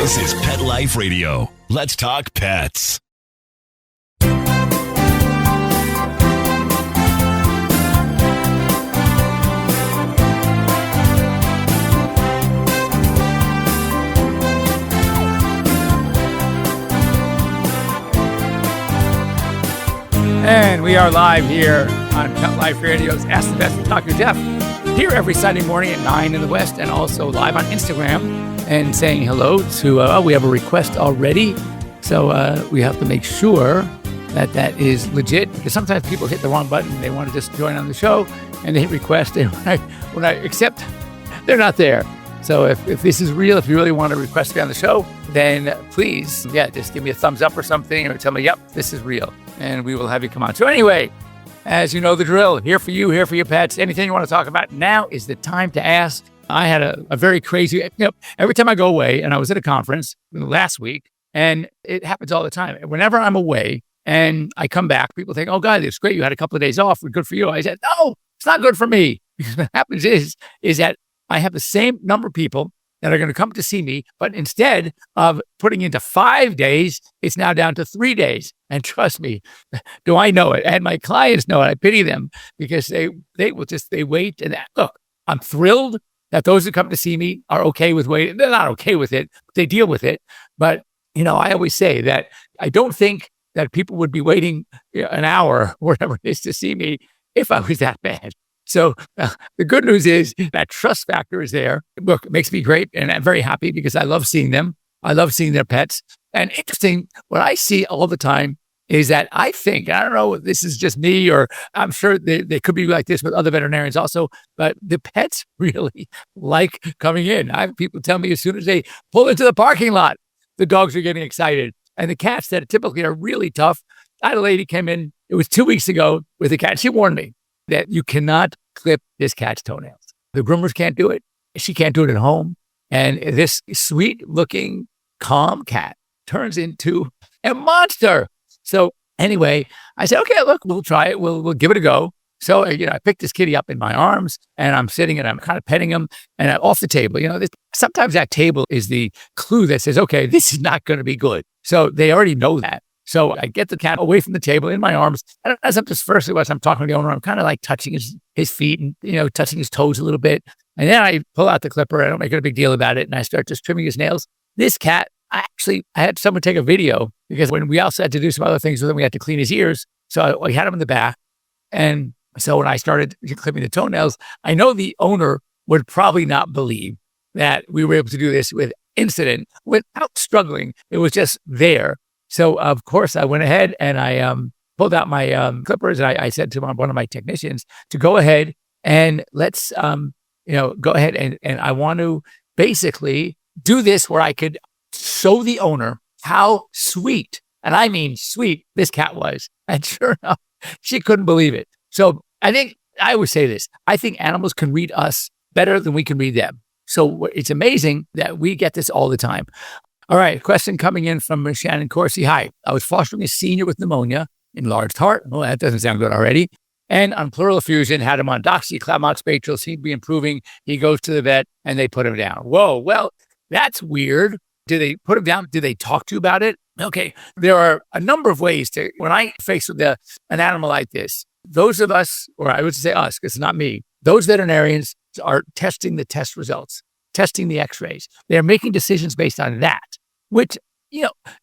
This is Pet Life Radio. Let's talk pets. And we are live here on Pet Life Radio's Ask the Vets with Dr. Jeff. Here every Sunday morning at 9 in the West, and also live on Instagram, and saying hello to, we have a request already. So we have to make sure that that is legit, because sometimes people hit the wrong button. They want to just join on the show and they hit request. And when I accept, they're not there. So if this is real, if you really want to request to be on the show, then please, just give me a thumbs up or something, or tell me, yep, this is real, and we will have you come on. So anyway, as you know the drill, here for you, here for your pets, anything you want to talk about, now is the time to ask. I had a very crazy, every time I go away, and I was at a conference last week, and it happens all the time. Whenever I'm away and I come back, people think, oh God, it's great, you had a couple of days off, good for you. I said, no, it's not good for me. Because what happens is that I have the same number of people that are going to come to see me, but instead of putting into 5 days, it's now down to 3 days. And trust me, do I know it? And my clients know it. I pity them, because they wait. And look, I'm thrilled that those who come to see me are okay with waiting. They're not okay with it. They deal with it. But, I always say that I don't think that people would be waiting an hour or whatever it is to see me if I was that bad. So the good news is that trust factor is there. Look, it makes me great, and I'm very happy because I love seeing them. I love seeing their pets. And interesting, what I see all the time is that I think, I don't know if this is just me, or I'm sure they could be like this with other veterinarians also, but the pets really like coming in. I have people tell me as soon as they pull into the parking lot, the dogs are getting excited. And the cats that typically are really tough. I had a lady came in, it was 2 weeks ago, with a cat. She warned me that you cannot clip this cat's toenails. The groomers can't do it. She can't do it at home. And this sweet looking, calm cat turns into a monster. So anyway, I said, okay, look, we'll try it. We'll give it a go. So, I picked this kitty up in my arms, and I'm sitting and I'm kind of petting him, and I'm off the table. Sometimes that table is the clue that says, okay, this is not going to be good. So they already know that. So I get the cat away from the table in my arms. And as I'm just firstly, as I'm talking to the owner, I'm kind of like touching his feet and, touching his toes a little bit. And then I pull out the clipper. I don't make it a big deal about it. And I start just trimming his nails. This cat, I had someone take a video, because when we also had to do some other things with him, we had to clean his ears. So I had him in the back. And so when I started clipping the toenails, I know the owner would probably not believe that we were able to do this with incident without struggling. It was just there. So, of course, I went ahead and I pulled out my clippers, and I said to one of my technicians to go ahead and let's, go ahead and I want to basically do this where I could show the owner how sweet, and I mean sweet, this cat was. And sure enough, she couldn't believe it. So I always say this, I think animals can read us better than we can read them. So it's amazing that we get this all the time. All right, question coming in from Shannon Corsi. Hi, I was fostering a senior with pneumonia, enlarged heart. Well, that doesn't sound good already. And on pleural effusion, had him on Doxy, Clamox, Baytril, seemed to be improving. He goes to the vet and they put him down. Whoa, well, that's weird. Do they put him down? Do they talk to you about it? Okay, there are a number of ways to, when I face with an animal like this, those of us, or I would say us, because it's not me, those veterinarians are testing the test results, testing the x-rays. They're making decisions based on that, which,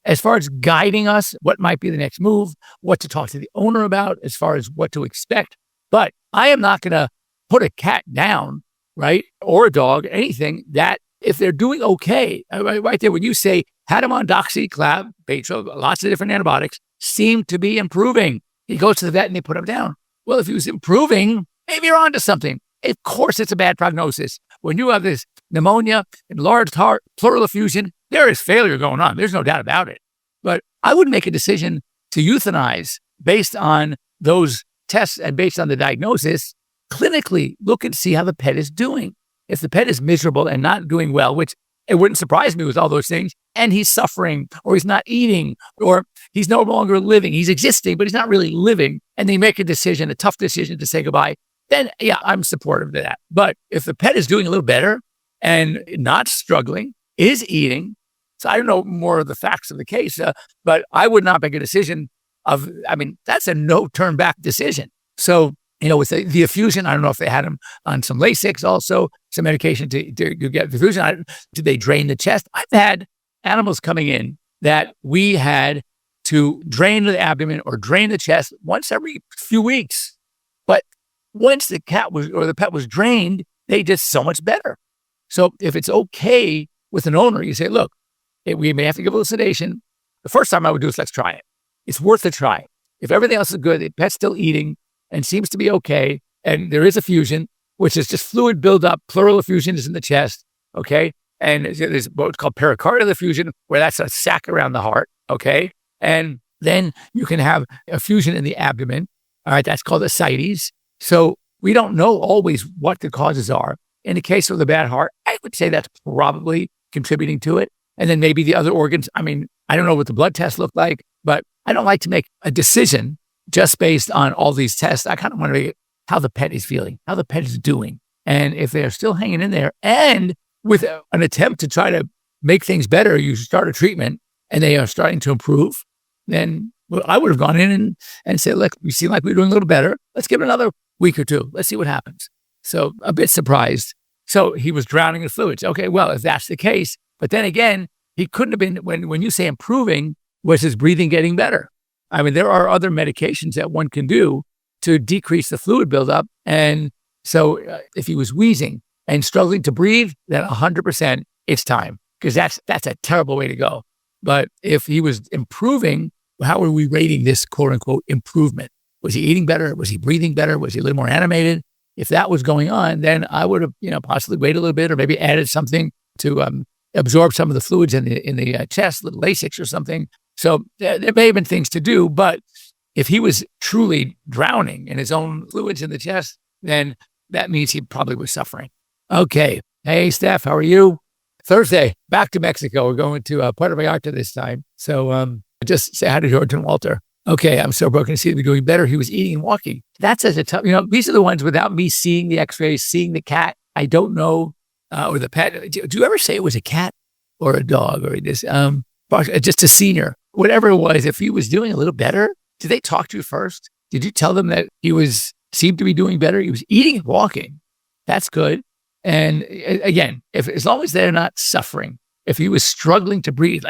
as far as guiding us, what might be the next move, what to talk to the owner about, as far as what to expect. But I am not going to put a cat down, right? Or a dog, anything that if they're doing okay, right there, when you say, had him on Doxy, Clav, Baytril, lots of different antibiotics, seem to be improving. He goes to the vet and they put him down. Well, if he was improving, maybe you're onto something. Of course, it's a bad prognosis. When you have this pneumonia, enlarged heart, pleural effusion, there is failure going on. There's no doubt about it. But I would make a decision to euthanize based on those tests and based on the diagnosis. Clinically, look and see how the pet is doing. If the pet is miserable and not doing well, which it wouldn't surprise me with all those things, and he's suffering, or he's not eating, or he's no longer living, he's existing, but he's not really living, and they make a decision, a tough decision to say goodbye, then yeah, I'm supportive of that. But if the pet is doing a little better and not struggling, is eating, So I don't know more of the facts of the case, but I would not make a decision that's a no turn back decision. So, with the effusion, I don't know if they had him on some Lasix also, some medication to get effusion. Did they drain the chest? I've had animals coming in that we had to drain the abdomen or drain the chest once every few weeks. But once the cat or the pet was drained, they did so much better. So if it's okay with an owner, you say, look, we may have to give a little sedation. The first time I would do is let's try it. It's worth a try. If everything else is good, the pet's still eating and seems to be okay, and there is effusion, which is just fluid buildup. Pleural effusion is in the chest, okay? And there's what's called pericardial effusion, where that's a sac around the heart, okay? And then you can have effusion in the abdomen. All right, that's called ascites. So we don't know always what the causes are. In the case of the bad heart, I would say that's probably contributing to it. And then maybe the other organs. I don't know what the blood tests look like, but I don't like to make a decision just based on all these tests. I kind of want to make how the pet is feeling, how the pet is doing. And if they're still hanging in there and with an attempt to try to make things better, you start a treatment and they are starting to improve, then I would have gone in and said, look, we seem like we're doing a little better. Let's give it another week or two. Let's see what happens. So a bit surprised. So he was drowning in fluids. Okay, well, if that's the case, but then again, he couldn't have been, when you say improving, was his breathing getting better? There are other medications that one can do to decrease the fluid buildup. And so if he was wheezing and struggling to breathe, then 100% it's time, because that's a terrible way to go. But if he was improving, how are we rating this quote unquote improvement? Was he eating better? Was he breathing better? Was he a little more animated? If that was going on, then I would have, possibly waited a little bit or maybe added something to absorb some of the fluids in the chest, little Lasix or something. So there may have been things to do, but if he was truly drowning in his own fluids in the chest, then that means he probably was suffering. Okay. Hey, Steph, how are you? Thursday, back to Mexico. We're going to Puerto Vallarta this time. So just say hi to George and Walter. Okay, I'm so broken to see him doing better. He was eating and walking. That's such a tough, these are the ones without me seeing the x-rays, seeing the cat. I don't know, or the pet. Do you ever say it was a cat or a dog or this, just a senior, whatever it was, if he was doing a little better, did they talk to you first? Did you tell them that seemed to be doing better? He was eating and walking. That's good. And again, as long as they're not suffering, if he was struggling to breathe,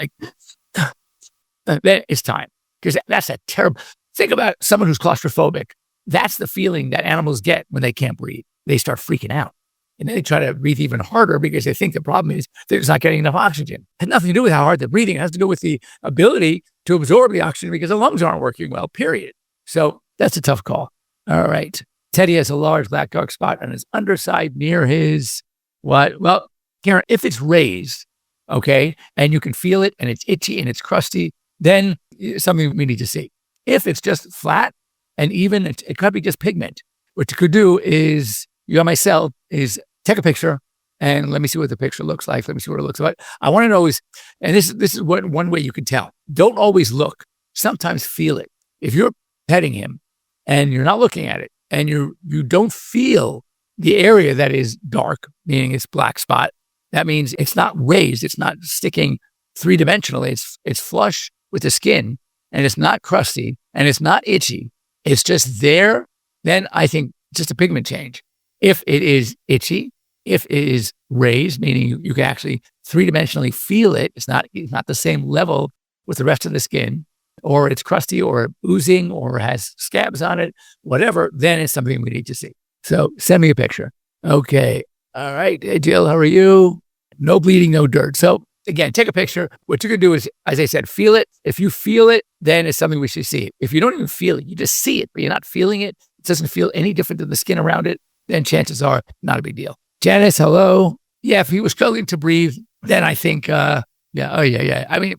then it's time. Because that's a terrible, think about someone who's claustrophobic. That's the feeling that animals get when they can't breathe. They start freaking out. And then they try to breathe even harder because they think the problem is they're just not getting enough oxygen. It has nothing to do with how hard they're breathing. It has to do with the ability to absorb the oxygen because the lungs aren't working well, period. So that's a tough call. All right. Teddy has a large black dark spot on his underside near his what? Well, Karen, if it's raised, okay, and you can feel it and it's itchy and it's crusty, then it's something we need to see. If it's just flat and even, it could be just pigment. What you could do is, myself, is take a picture and let me see what the picture looks like. Let me see what it looks like. I want to know and this is one way you can tell. Don't always look. Sometimes feel it. If you're petting him and you're not looking at it and you don't feel the area that is dark, meaning it's black spot, that means it's not raised. It's not sticking three-dimensionally. It's flush with the skin and it's not crusty and it's not itchy. It's just there. Then I think just a pigment change. If it is itchy, if it is raised, meaning you can actually three-dimensionally feel it, it's not the same level with the rest of the skin, or it's crusty or oozing or has scabs on it, whatever, then it's something we need to see. So send me a picture. Okay. All right. Hey, Jill, how are you? No bleeding, no dirt. So again, take a picture. What you can do is, as I said, feel it. If you feel it, then it's something we should see. If you don't even feel it, you just see it, but you're not feeling it, it doesn't feel any different than the skin around it, then chances are not a big deal. Janice, hello. Yeah, if he was struggling to breathe, then I think, yeah. The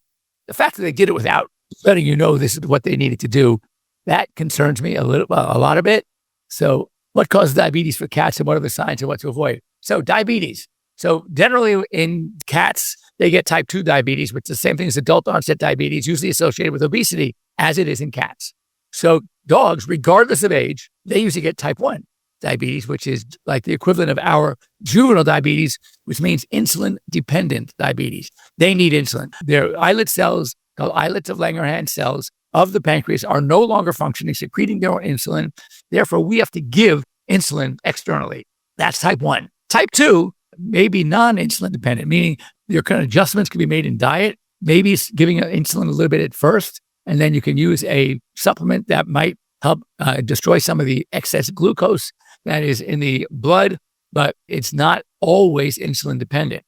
fact that they did it without letting you know this is what they needed to do, that concerns me a lot of it. So what causes diabetes for cats and what are the signs and what to avoid? So diabetes. So generally in cats, they get type 2 diabetes, which is the same thing as adult onset diabetes, usually associated with obesity, as it is in cats. So dogs, regardless of age, they usually get type 1. diabetes, which is like the equivalent of our juvenile diabetes, which means insulin-dependent diabetes. They need insulin. Their islet cells, called islets of Langerhans cells of the pancreas, are no longer functioning, secreting their own insulin. Therefore, we have to give insulin externally. That's type 1. Type 2 may be non-insulin dependent, meaning your kind of adjustments can be made in diet. Maybe it's giving insulin a little bit at first, and then you can use a supplement that might help destroy some of the excess glucose that is in the blood, but it's not always insulin dependent.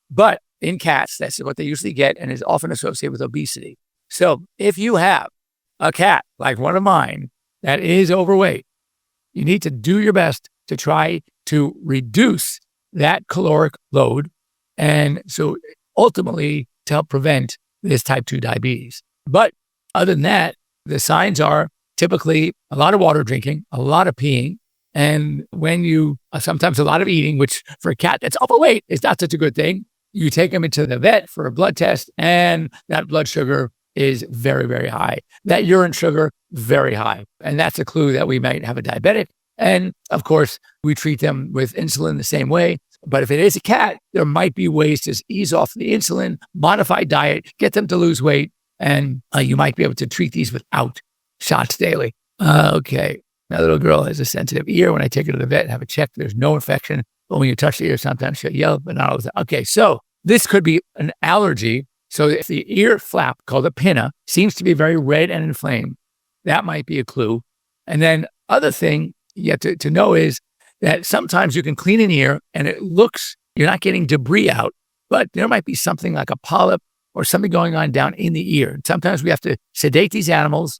But in cats, that's what they usually get and is often associated with obesity. So if you have a cat like one of mine that is overweight, you need to do your best to try to reduce that caloric load, and so ultimately to help prevent this type 2 diabetes. But other than that, the signs are typically a lot of water drinking, a lot of peeing, and when you, sometimes a lot of eating, which for a cat that's overweight is not such a good thing. You take them into the vet for a blood test, and that blood sugar is very, very high. That urine sugar, very high. And that's a clue that we might have a diabetic. And of course, we treat them with insulin the same way. But if it is a cat, there might be ways to ease off the insulin, modify diet, get them to lose weight, and you might be able to treat these without shots daily. Okay. My little girl has a sensitive ear. When I take her to the vet and have it checked, there's no infection. But when you touch the ear, sometimes she'll yell, but not all the time. Okay, so this could be an allergy. So if the ear flap, called a pinna, seems to be very red and inflamed, that might be a clue. And then other thing you have to know is that sometimes you can clean an ear and it looks, you're not getting debris out, but there might be something like a polyp or something going on down in the ear. Sometimes we have to sedate these animals,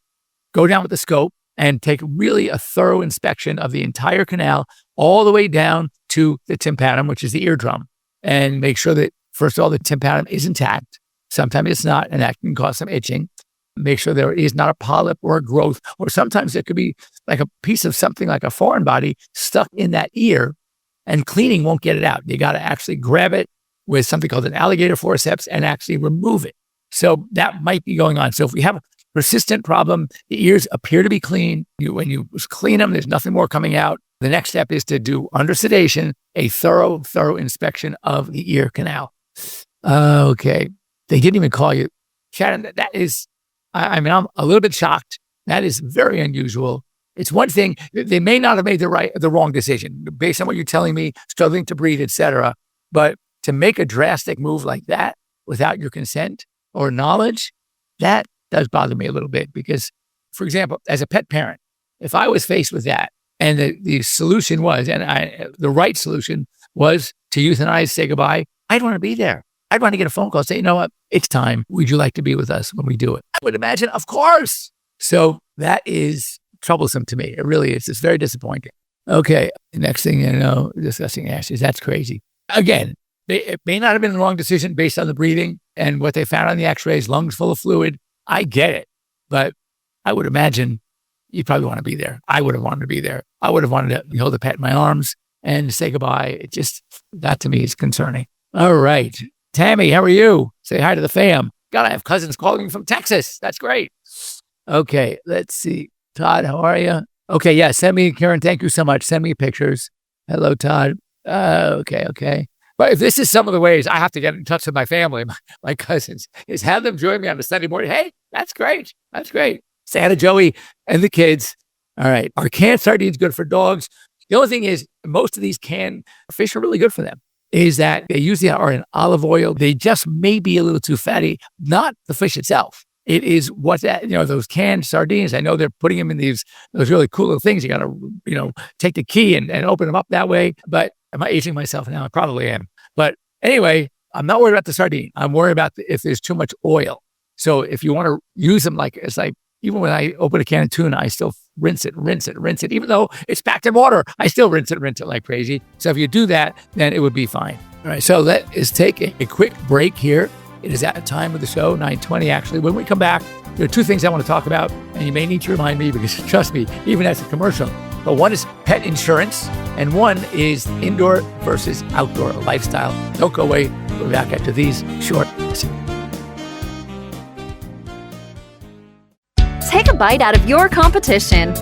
go down with the scope, and take really a thorough inspection of the entire canal all the way down to the tympanum, which is the eardrum, and make sure that, first of all, the tympanum is intact. Sometimes it's not, and that can cause some itching. Make sure there is not a polyp or a growth, or sometimes there could be like a piece of something like a foreign body stuck in that ear, and cleaning won't get it out. You got to actually grab it with something called an alligator forceps and actually remove it. So that might be going on. So if we have a persistent problem, the ears appear to be clean. When you clean them, there's nothing more coming out. The next step is to do, under sedation, a thorough inspection of the ear canal. Okay. They didn't even call you. Shannon, that is, I'm a little bit shocked. That is very unusual. It's one thing, they may not have made the wrong decision based on what you're telling me, struggling to breathe, etc. But to make a drastic move like that without your consent or knowledge, that does bother me a little bit because, for example, as a pet parent, if I was faced with that and the solution was, the right solution was to euthanize, say goodbye, I'd want to be there. I'd want to get a phone call, say, you know what, it's time. Would you like to be with us when we do it? I would imagine, of course. So that is troublesome to me. It really is. It's very disappointing. Okay. The next thing you know, discussing ashes. That's crazy. Again, it may not have been the wrong decision based on the breathing and what they found on the x-rays, lungs full of fluid. I get it. But I would imagine you'd probably want to be there. I would have wanted to be there. I would have wanted to hold the pet in my arms and say goodbye. It just, that to me is concerning. All right. Tammy, how are you? Say hi to the fam. God, I have cousins calling me from Texas. That's great. Okay, let's see. Todd, how are you? Okay, yeah, send me, Karen, thank you so much. Send me pictures. Hello, Todd. Okay. But if this is some of the ways I have to get in touch with my family, my cousins, is have them join me on a Sunday morning. Hey, that's great. That's great. Santa, Joey, and the kids. All right. Are canned sardines good for dogs? The only thing is, most of these canned fish are really good for them. Is that they usually are in olive oil. They just may be a little too fatty, not the fish itself. It is what that, those canned sardines. I know they're putting them in those really cool little things. You got to, take the key and open them up that way. But am I aging myself now? I probably am. But anyway, I'm not worried about the sardine. I'm worried about if there's too much oil. So if you want to use them even when I open a can of tuna, I still rinse it. Even though it's packed in water, I still rinse it like crazy. So if you do that, then it would be fine. All right, so let us take a quick break here. It is at the time of the show, 9:20 actually. When we come back, there are two things I want to talk about, and you may need to remind me because trust me, even as a commercial. But one is pet insurance, and one is indoor versus outdoor lifestyle. Don't go away. We'll be back after these short messages. Take a bite out of your competition.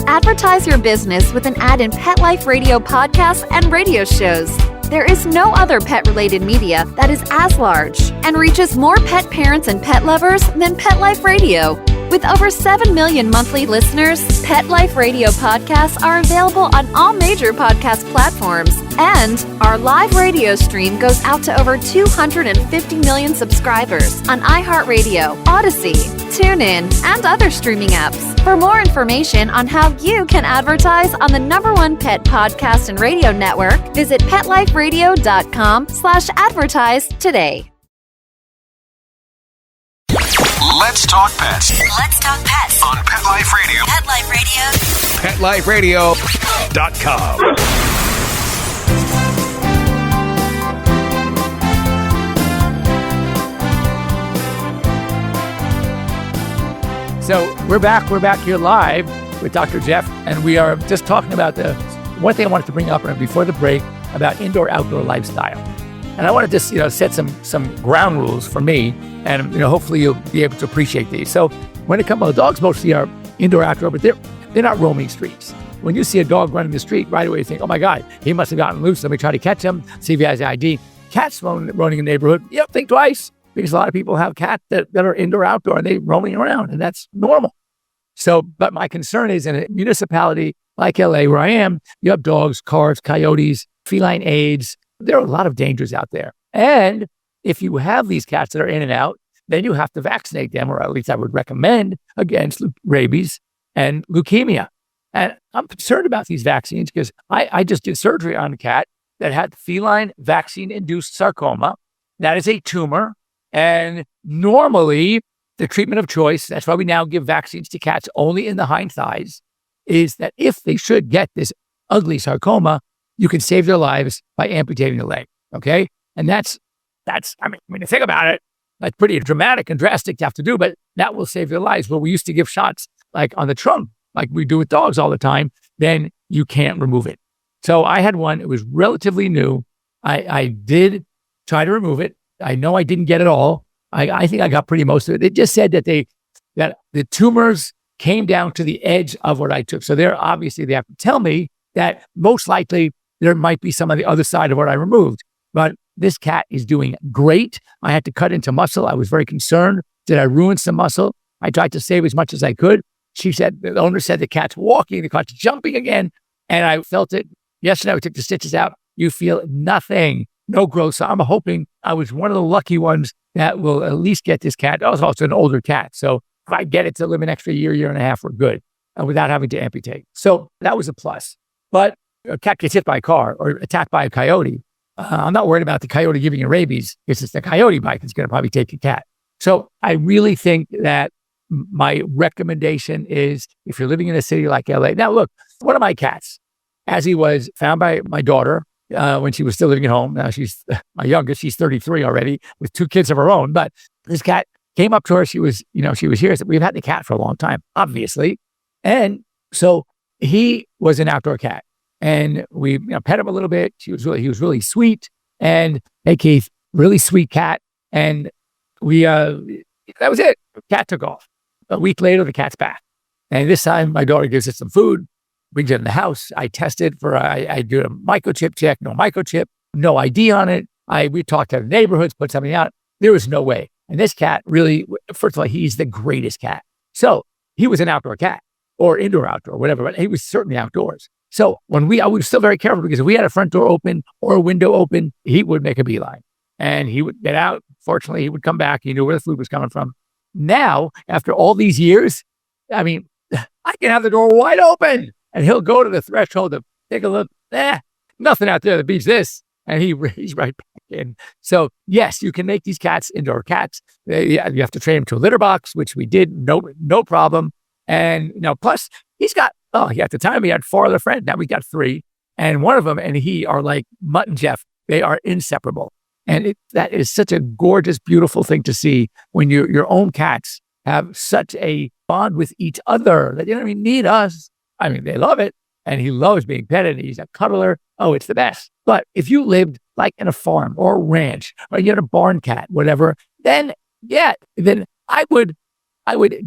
Advertise your business with an ad in Pet Life Radio podcasts and radio shows. There is no other pet-related media that is as large and reaches more pet parents and pet lovers than Pet Life Radio. With over 7 million monthly listeners, Pet Life Radio podcasts are available on all major podcast platforms. And our live radio stream goes out to over 250 million subscribers on iHeartRadio, Odyssey, TuneIn, and other streaming apps. For more information on how you can advertise on the #1 pet podcast and radio network, visit PetLifeRadio.com/advertise today. Let's talk pets Let's talk pets on Pet Life Radio. Pet Life Radio. PetLifeRadio.com. So we're back here live with Dr. Jeff, and we are just talking about the one thing I wanted to bring up before the break about indoor-outdoor lifestyle. And I want to just, set some ground rules for me, and hopefully you'll be able to appreciate these. So when it comes, well, dogs mostly are indoor-outdoor, but they're not roaming streets. When you see a dog running the street, right away you think, oh my God, he must have gotten loose. Let me try to catch him, see if he has ID. Cats running in the neighborhood, think twice, because a lot of people have cats that are indoor-outdoor and they're roaming around, and that's normal. So, but my concern is in a municipality like LA, where I am, you have dogs, cars, coyotes, feline aids. There are a lot of dangers out there. And if you have these cats that are in and out, then you have to vaccinate them, or at least I would recommend, against rabies and leukemia. And I'm concerned about these vaccines because I just did surgery on a cat that had feline vaccine-induced sarcoma. That is a tumor. And normally, the treatment of choice, that's why we now give vaccines to cats only in the hind thighs, is that if they should get this ugly sarcoma, you can save their lives by amputating the leg, okay? And that's I mean, to think about it, that's pretty dramatic and drastic to have to do, but that will save their lives. Well, we used to give shots like on the trunk, like we do with dogs all the time, then you can't remove it. So I had one, it was relatively new. I did try to remove it. I know I didn't get it all. I think I got pretty most of it. They just said that that the tumors came down to the edge of what I took. So they have to tell me that most likely there might be some on the other side of what I removed. But this cat is doing great. I had to cut into muscle. I was very concerned. Did I ruin some muscle? I tried to save as much as I could. The owner said the cat's walking, the cat's jumping again. And I felt it. Yesterday, I took the stitches out. You feel nothing, no growth. So I'm hoping I was one of the lucky ones that will at least get this cat. I was also an older cat. So if I get it to live an extra year and a half, we're good without having to amputate. So that was a plus. But a cat gets hit by a car or attacked by a coyote. I'm not worried about the coyote giving you rabies. It's just the coyote bite that's going to probably take your cat. So I really think that my recommendation is if you're living in a city like LA. Now, look, one of my cats, as he was found by my daughter when she was still living at home. Now she's my youngest. She's 33 already with 2 kids of her own. But this cat came up to her. She was here. So we've had the cat for a long time, obviously. And so he was an outdoor cat. And we pet him a little bit. He was really sweet. And hey, Keith, really sweet cat. And that was it. The cat took off. A week later, the cat's back. And this time my daughter gives it some food, brings it in the house. I tested I do a microchip check, no microchip, no ID on it. We talked to the neighborhoods, put something out. There was no way. And this cat really, first of all, he's the greatest cat. So he was an outdoor cat or indoor-outdoor, whatever, but he was certainly outdoors. So I was still very careful because if we had a front door open or a window open, he would make a beeline and he would get out. Fortunately, he would come back. He knew where the food was coming from. Now, after all these years, I mean, I can have the door wide open and he'll go to the threshold to take a look. Nothing out there that beats this. And he's right back in. So yes, you can make these cats indoor cats. You have to train them to a litter box, which we did, no problem. And plus at the time he had 4 other friends. Now we got 3, and one of them and he are like Mutt and Jeff. They are inseparable, and that is such a gorgeous, beautiful thing to see when your own cats have such a bond with each other that they don't even need us. I mean, they love it, and he loves being petted. And he's a cuddler. Oh, it's the best. But if you lived like in a farm or a ranch, or you had a barn cat, whatever, then I would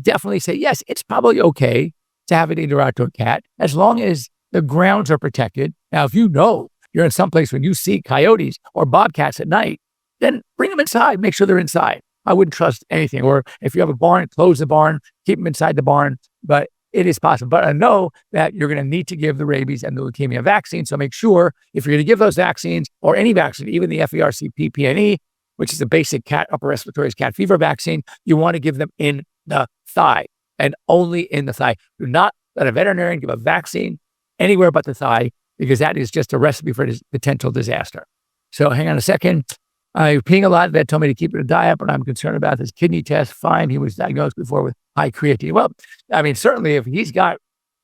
definitely say yes. It's probably okay to to have an indoor-outdoor cat as long as the grounds are protected. Now, if you know you're in some place when you see coyotes or bobcats at night, then bring them inside. Make sure they're inside. I wouldn't trust anything. Or if you have a barn, close the barn, keep them inside the barn. But it is possible. But I know that you're going to need to give the rabies and the leukemia vaccine. So make sure if you're going to give those vaccines or any vaccine, even the FERCP PNE, which is a basic cat upper respiratory cat fever vaccine, you want to give them in the thigh and only in the thigh. Do not let a veterinarian give a vaccine anywhere but the thigh, because that is just a recipe for potential disaster. So hang on a second. I'm peeing a lot. Vet told me to keep it a diet, but I'm concerned about his kidney test. Fine. He was diagnosed before with high creatinine. Well, I mean, certainly if he's got,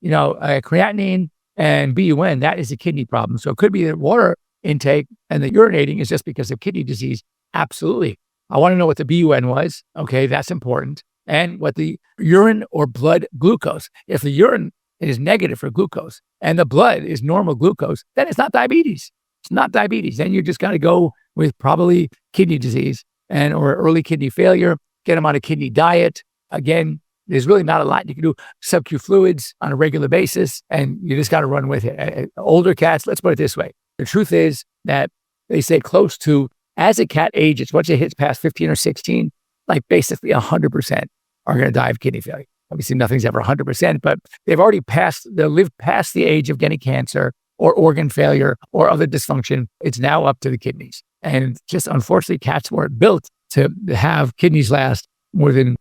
a creatinine and BUN, that is a kidney problem. So it could be that water intake and the urinating is just because of kidney disease. Absolutely. I want to know what the BUN was. Okay, that's important. And what the urine or blood glucose. If the urine is negative for glucose and the blood is normal glucose, then it's not diabetes. It's not diabetes. Then you just got to go with probably kidney disease or early kidney failure, get them on a kidney diet. Again, there's really not a lot you can do. Sub-Q fluids on a regular basis, and you just got to run with it. Older cats, let's put it this way. The truth is that they say close to, as a cat ages, once it hits past 15 or 16, like basically 100% are going to die of kidney failure. Obviously, nothing's ever 100%, but they've lived past the age of getting cancer or organ failure or other dysfunction. It's now up to the kidneys. And just unfortunately, cats weren't built to have kidneys last more than,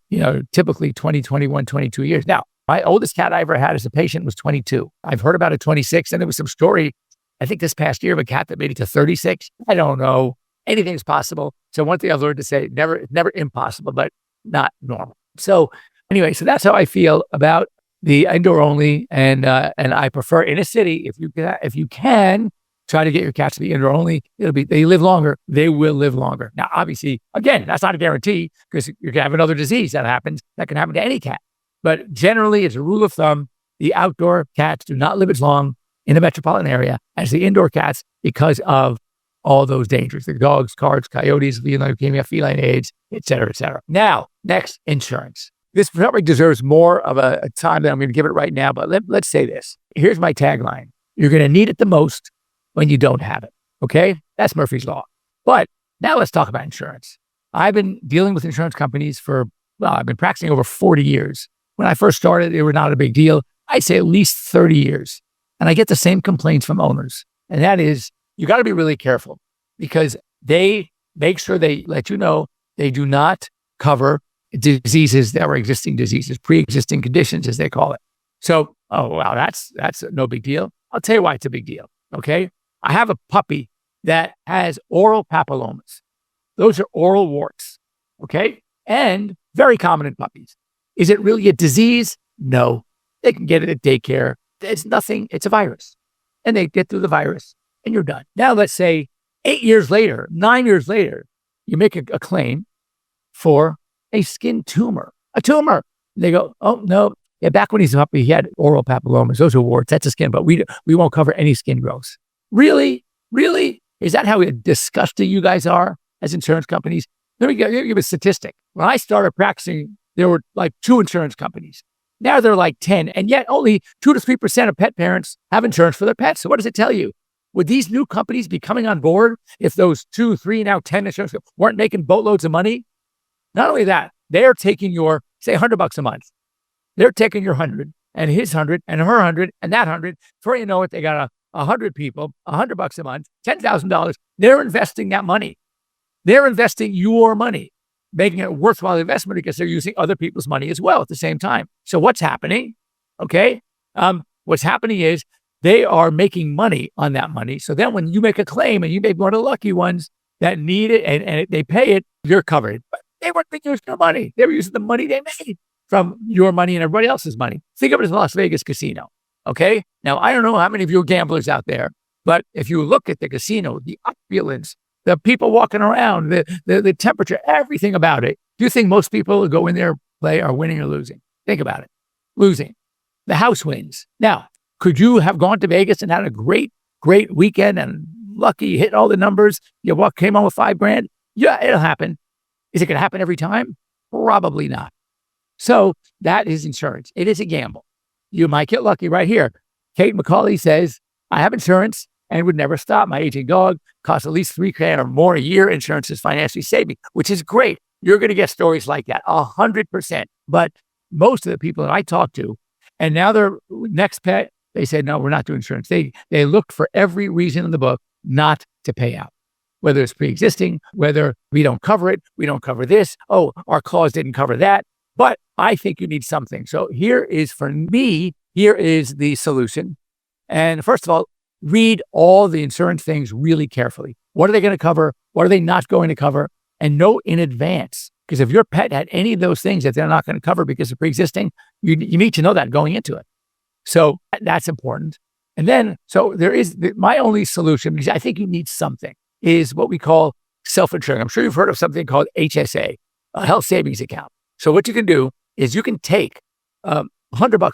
typically 20, 21, 22 years. Now, my oldest cat I ever had as a patient was 22. I've heard about a 26, and there was some story, I think this past year, of a cat that made it to 36. I don't know. Anything's possible. So one thing I've learned to say, never impossible, but not normal. So anyway, so that's how I feel about the indoor only, and I prefer in a city, if you can try to get your cats to be indoor only, they live longer. They will live longer. Now, obviously, again, that's not a guarantee, because you can have another disease that happens. That can happen to any cat. But generally, it's a rule of thumb, the outdoor cats do not live as long in a metropolitan area as the indoor cats because of all those dangers, the dogs, cards, coyotes, leukemia, feline AIDS, et cetera, et cetera. Now, next, insurance. This probably deserves more of a time than I'm going to give it right now, but let's say this. Here's my tagline. You're going to need it the most when you don't have it, okay? That's Murphy's Law. But now let's talk about insurance. I've been dealing with insurance companies I've been practicing over 40 years. When I first started, they were not a big deal. I'd say at least 30 years. And I get the same complaints from owners. And that is, you got to be really careful, because they make sure they let you know they do not cover diseases that were existing diseases, pre-existing conditions, as they call it. So, that's no big deal. I'll tell you why it's a big deal, okay? I have a puppy that has oral papillomas. Those are oral warts, okay? And very common in puppies. Is it really a disease? No. They can get it at daycare. It's nothing. It's a virus. And they get through the virus, and you're done. Now, let's say 8 years later, 9 years later, you make a claim for a skin tumor, a tumor. They go, oh, no. Yeah, back when he's a puppy, he had oral papillomas. Those are warts. That's a skin, but we won't cover any skin growths. Really? Really? Is that how disgusting you guys are as insurance companies? Let me give you a statistic. When I started practicing, there were like 2 insurance companies. Now there are like 10, and yet only 2 to 3% of pet parents have insurance for their pets. So what does it tell you? Would these new companies be coming on board if those 2, 3, now 10 insurance companies weren't making boatloads of money? Not only that, they're taking your, say, $100 a month. They're taking your 100 and his 100 and her 100 and that 100. Before you know it, they got 100 people, $100 a month, $10,000. They're investing that money. They're investing your money, making it a worthwhile investment, because they're using other people's money as well at the same time. So what's happening? Okay. What's happening is they are making money on that money. So then when you make a claim and you may be one of the lucky ones that need it and they pay it, you're covered. But they weren't using your money. They were using the money they made from your money and everybody else's money. Think of it as a Las Vegas casino. Okay. Now, I don't know how many of you are gamblers out there, but if you look at the casino, the opulence, the people walking around, the temperature, everything about it, do you think most people who go in there play are winning or losing? Think about it. Losing. The house wins. Now, could you have gone to Vegas and had a great weekend and lucky, hit all the numbers? You came home with $5,000? Yeah, it'll happen. Is it going to happen every time? Probably not. So that is insurance. It is a gamble. you might get lucky right here. Kate McCauley says, I have insurance and would never stop. My aging dog costs at least $3,000 or more a year. Insurance is financially saving, which is great. You're going to get stories like that, 100%. But most of the people that I talk to, and now their next pet, they said, no, we're not doing insurance. They looked for every reason in the book not to pay out, whether it's pre-existing, whether we don't cover it, we don't cover this. Oh, our clause didn't cover that. But I think you need something. So here is the solution. And first of all, read all the insurance things really carefully. What are they going to cover? What are they not going to cover? And know in advance. Because if your pet had any of those things that they're not going to cover because of pre-existing, you need to know that going into it. So that's important. And then, so there is my only solution, because I think you need something, is what we call self-insuring. I'm sure you've heard of something called HSA, a health savings account. So what you can do is you can take $100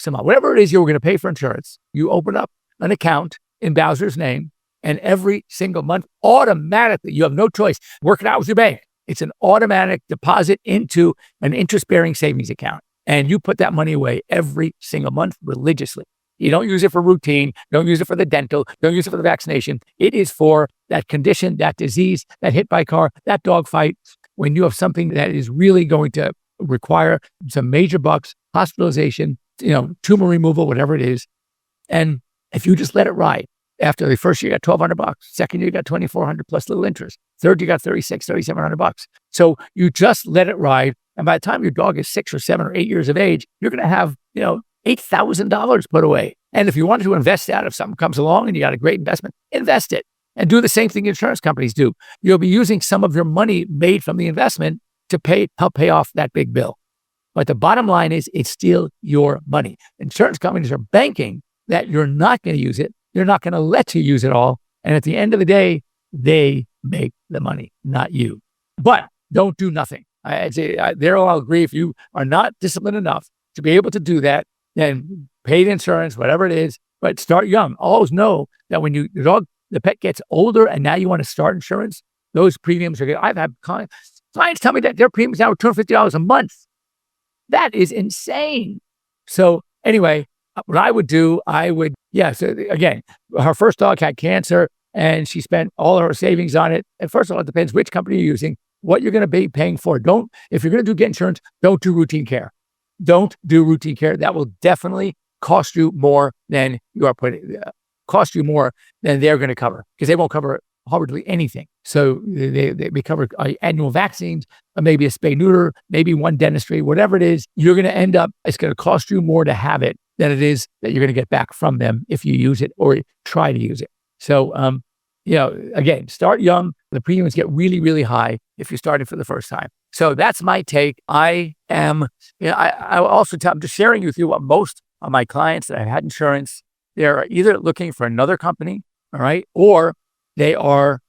a month, whatever it is you're going to pay for insurance. You open up an account in Bowser's name, and every single month, automatically, you have no choice. Work it out with your bank. It's an automatic deposit into an interest-bearing savings account. And you put that money away every single month religiously. You don't use it for routine. Don't use it for the dental. Don't use it for the vaccination. It is for that condition, that disease, that hit by car, that dog fight. When you have something that is really going to require some major bucks, hospitalization, tumor removal, whatever it is. And if you just let it ride, after the first year, you got $1,200. Second year, you got $2,400 plus little interest. Third, you got $3,700. So you just let it ride. And by the time your dog is 6 or 7 or 8 years of age, you're going to have, $8,000 put away. And if you wanted to invest that, if something comes along and you got a great investment, invest it and do the same thing insurance companies do. You'll be using some of your money made from the investment to help pay off that big bill. But the bottom line is it's still your money. Insurance companies are banking that you're not going to use it. They're not going to let you use it all. And at the end of the day, they make the money, not you. But don't do nothing. I'll agree. If you are not disciplined enough to be able to do that, then pay the insurance, whatever it is, but start young. Always know that when the pet gets older and now you want to start insurance, those premiums are good. I've had clients tell me that their premiums now are $250 a month. That is insane. So anyway, what I would do, so again, her first dog had cancer and she spent all her savings on it. And first of all, it depends which company you're using, what you're going to be paying for. If you're going to get insurance, don't do routine care. Don't do routine care. That will definitely cost you more than they're going to cover, because they won't cover hardly anything. So they cover annual vaccines, maybe a spay neuter, maybe one dentistry, whatever it is. You're going to end up, it's going to cost you more to have it than it is that you're going to get back from them if you use it or try to use it. So, again, start young. The premiums get really, really high if you're starting for the first time. So that's my take. I also I'm just sharing with you what most of my clients that have had insurance, they're either looking for another company, all right, or they are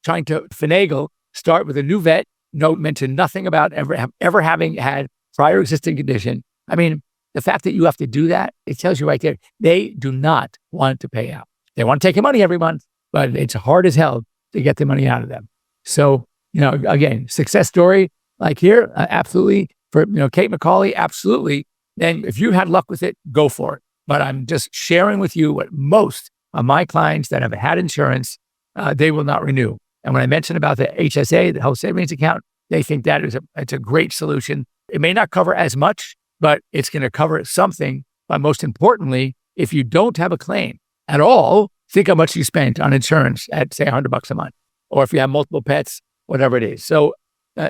trying to finagle, start with a new vet, mention nothing about ever having had prior existing condition. I mean, the fact that you have to do that, it tells you right there, they do not want to pay out. They want to take your money every month, but it's hard as hell to get the money out of them. So, again, success story like here, absolutely. For, Kate McCauley, absolutely. Then if you had luck with it, go for it. But I'm just sharing with you what most of my clients that have had insurance, they will not renew. And when I mentioned about the HSA, the health savings account, they think that it's a great solution. It may not cover as much, but it's going to cover something. But most importantly, if you don't have a claim at all, think how much you spent on insurance at, say, $100 a month, or if you have multiple pets, whatever it is. So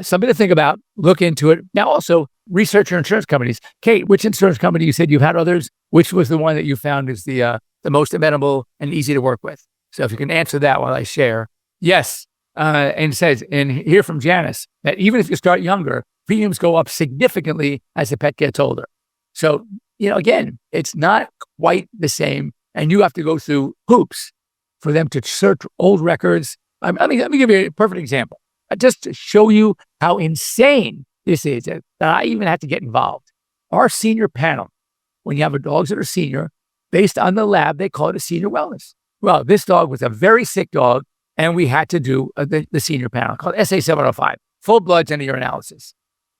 something to think about, look into it. Now also research your insurance companies. Kate, which insurance company, you said you've had others, which was the one that you found is the most amenable and easy to work with? So if you can answer that while I share. Yes. And it says, and hear from Janice, that even if you start younger, premiums go up significantly as the pet gets older. So, again, it's not quite the same. And you have to go through hoops for them to search old records. Let me give you a perfect example. Just to show you how insane this is, that I even had to get involved. Our senior panel, when you have dogs that are senior, based on the lab, they call it a senior wellness. Well, this dog was a very sick dog, and we had to do the senior panel called SA705, full bloods and urinalysis.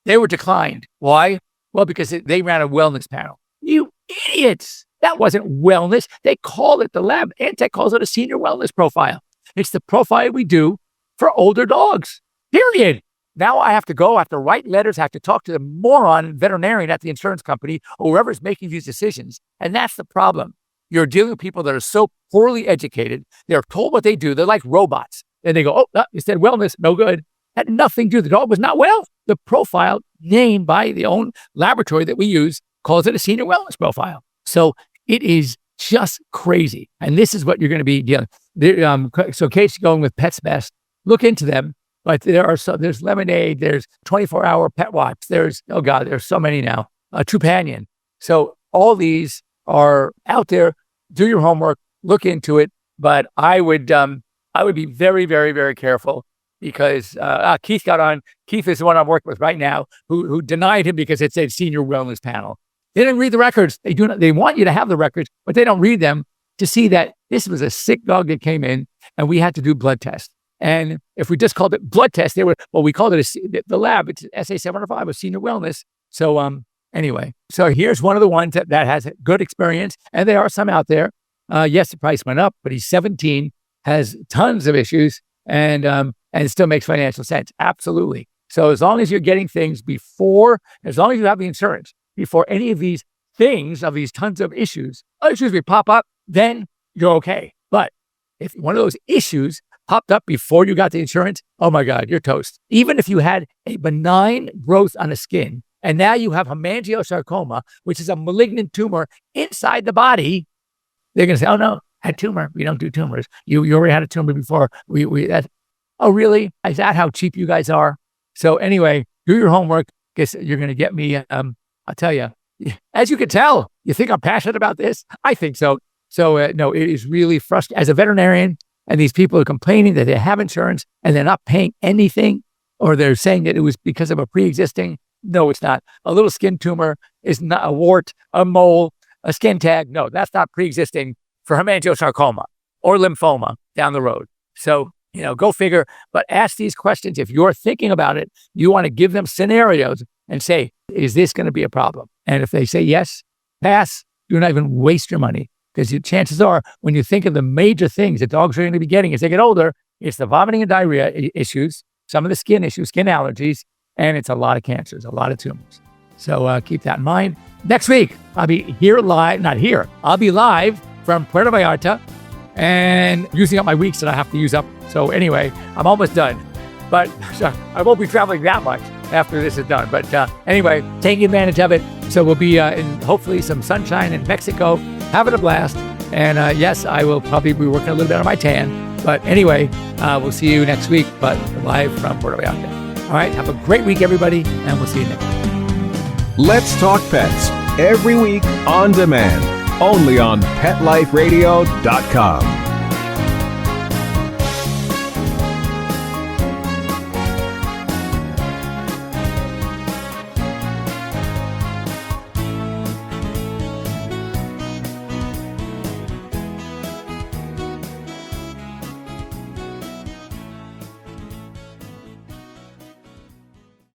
They were declined. Why? Well, because they ran a wellness panel. You idiots. That wasn't wellness. They call it, the lab, Antech calls it a senior wellness profile. It's the profile we do for older dogs, period. Now I have to write letters, I have to talk to the moron veterinarian at the insurance company or whoever's making these decisions. And that's the problem. You're dealing with people that are so poorly educated. They're told what they do. They're like robots. And they go, oh, you said wellness, no good. Had nothing to do. The dog was not well. The profile named by the own laboratory that we use calls it a senior wellness profile. So it is just crazy. And this is what you're going to be dealing with. So Kate's going with Pets Best. Look into them. But there's Lemonade, there's 24-hour pet wipes, there's so many now. Trupanion. So all these are out there. Do your homework, look into it. But I would be very, very, very careful because Keith got on. Keith is the one I'm working with right now who denied him because it said senior wellness panel. They didn't read the records. They want you to have the records, but they don't read them to see that this was a sick dog that came in and we had to do blood tests. And if we just called it blood test, we called it the lab. It's SA705, a senior wellness. So anyway, so here's one of the ones that has good experience. And there are some out there. Yes, the price went up, but he's 17, has tons of issues and still makes financial sense. Absolutely. So as long as you're getting things as long as you have the insurance, before any of these things, of these tons of issues pop up, then you're okay. But if one of those issues popped up before you got the insurance, oh my God, you're toast. Even if you had a benign growth on the skin, and now you have hemangiosarcoma, which is a malignant tumor inside the body, they're going to say, oh no, had tumor. We don't do tumors. You already had a tumor before. Oh really? Is that how cheap you guys are? So anyway, do your homework. Guess you're going to get me. I'll tell you, as you can tell, you think I'm passionate about this? I think so. So no, it is really frustrating. As a veterinarian, and these people are complaining that they have insurance and they're not paying anything, or they're saying that it was because of a pre-existing. No, it's not. A little skin tumor is not a wart, a mole, a skin tag. No, that's not pre-existing for hemangiosarcoma or lymphoma down the road. So, go figure. But ask these questions. If you're thinking about it, you want to give them scenarios and say, is this going to be a problem? And if they say yes, pass. Do not even waste your money. Because chances are, when you think of the major things that dogs are going to be getting as they get older, it's the vomiting and diarrhea issues, some of the skin issues, skin allergies, and it's a lot of cancers, a lot of tumors. So keep that in mind. Next week, I'll be I'll be live from Puerto Vallarta and using up my weeks that I have to use up. So anyway, I'm almost done. But I won't be traveling that much after this is done. But anyway, taking advantage of it. So we'll be in hopefully some sunshine in Mexico, having a blast. And yes, I will probably be working a little bit on my tan. But anyway, we'll see you next week, but live from Puerto Vallarta. All right, have a great week, everybody, and we'll see you next week. Let's Talk Pets, every week on demand, only on PetLifeRadio.com.